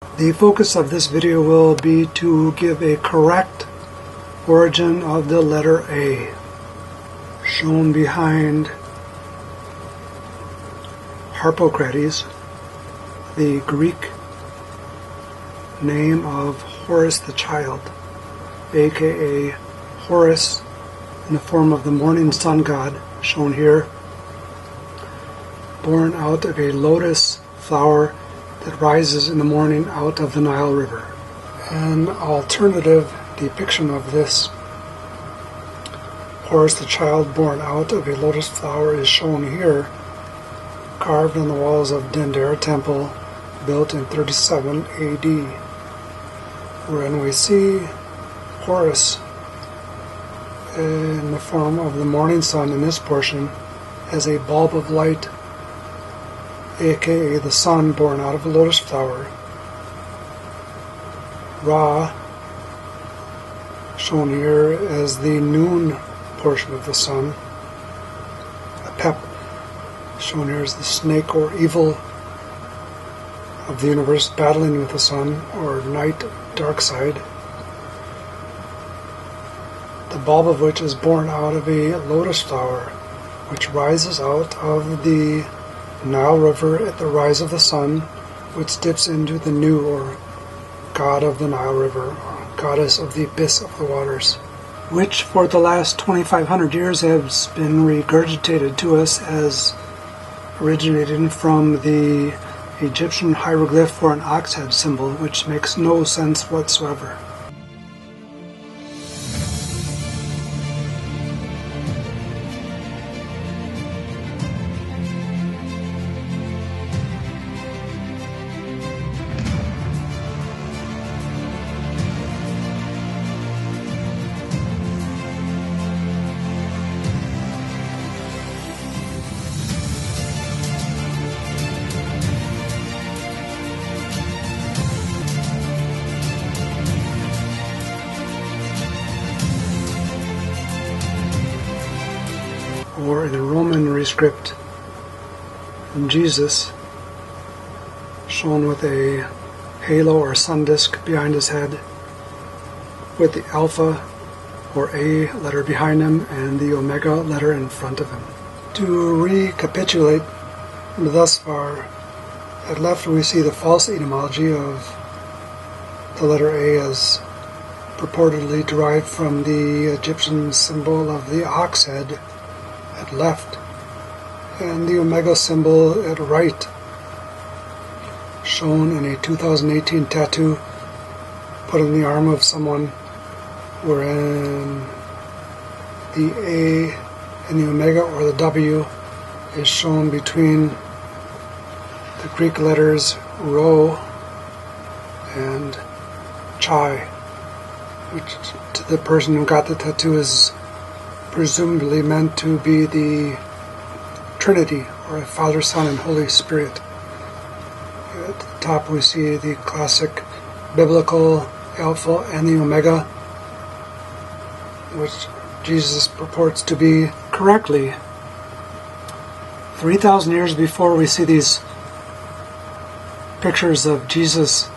The focus of this video will be to give a correct origin of the letter A, shown behind Harpocrates, the Greek name of Horus the child, aka Horus in the form of the morning sun god, shown here, born out of a lotus flower that rises in the morning out of the Nile River. An alternative depiction of this Horus the child born out of a lotus flower is shown here, carved on the walls of Dendera temple, built in 37 AD, wherein we see Horus in the form of the morning sun in this portion as a bulb of light, aka the sun born out of a lotus flower. Ra, shown here as the noon portion of the sun. Apep, shown here as the snake or evil of the universe battling with the sun, or night, dark side. The bulb of which is born out of a lotus flower, which rises out of the Nile River at the rise of the sun, which dips into the Nu, or god of the Nile River, or goddess of the abyss of the waters, which for the last 2,500 years has been regurgitated to us as originating from the Egyptian hieroglyph for an ox head symbol, which makes no sense whatsoever. Or in a Roman rescript, Jesus, shown with a halo or sun disk behind his head, with the Alpha or A letter behind him and the Omega letter in front of him. To recapitulate thus far, at left we see the false etymology of the letter A as purportedly derived from the Egyptian symbol of the ox head at left, and the Omega symbol at right, shown in a 2018 tattoo put on the arm of someone, wherein the A and the Omega, or the W, is shown between the Greek letters Rho and Chi, which to the person who got the tattoo is presumably meant to be the Trinity, or Father, Son, and Holy Spirit. At the top we see the classic biblical Alpha and the Omega, which Jesus purports to be correctly. 3,000 years before we see these pictures of Jesus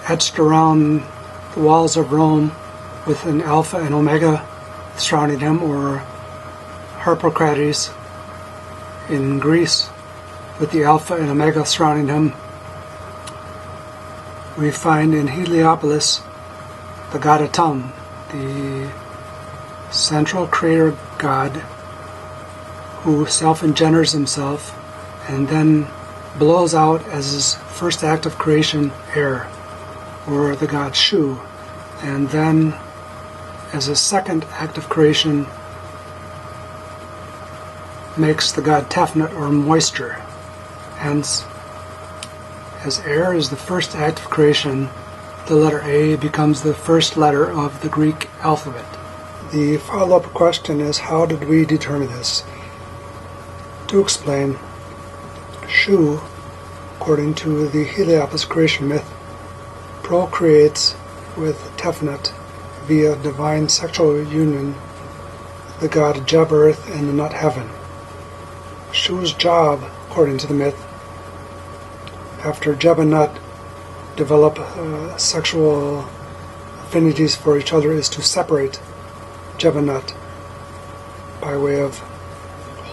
etched around the walls of Rome with an Alpha and Omega surrounding him, or Harpocrates in Greece with the Alpha and Omega surrounding him, we find in Heliopolis the god Atum, the central creator god who self-engenders himself and then blows out as his first act of creation air, or the god Shu, and then as a second act of creation makes the god Tefnut, or moisture. Hence, as air is the first act of creation, the letter A becomes the first letter of the Greek alphabet. The follow-up question is, how did we determine this? To explain, Shu, according to the Heliopolis creation myth, procreates with Tefnut via divine sexual union, the god Jeb Earth and the nut Heaven. Shu's job, according to the myth, after Jeb and Nut develop sexual affinities for each other, is to separate Jeb and Nut by way of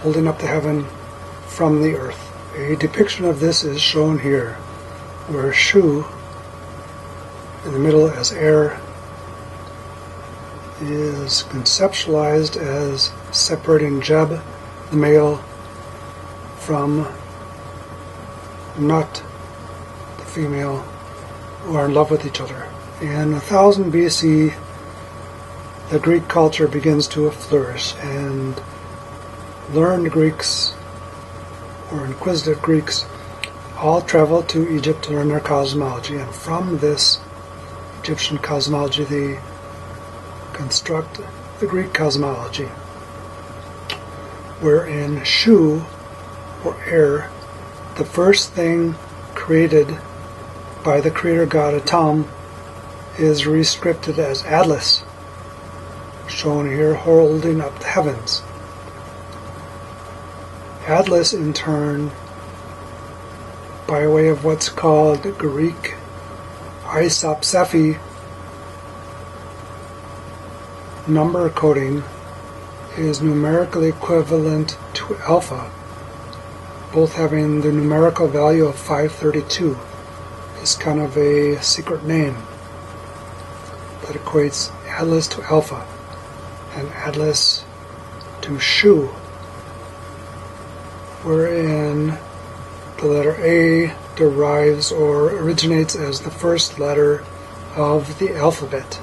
holding up the heaven from the earth. A depiction of this is shown here, where Shu, in the middle as air, is conceptualized as separating Jeb, the male, from Nut, the female, who are in love with each other. In 1000 BC, the Greek culture begins to flourish, and learned Greeks, or inquisitive Greeks, all travel to Egypt to learn their cosmology, and from this Egyptian cosmology they construct the Greek cosmology, wherein Shu, or air, the first thing created by the creator god Atum, is rescripted as Atlas, shown here holding up the heavens. Atlas, in turn, by way of what's called Greek isopsephy number coding, is numerically equivalent to alpha, both having the numerical value of 532. It's kind of a secret name that equates Atlas to alpha and Atlas to Shu, wherein the letter A derives or originates as the first letter of the alphabet.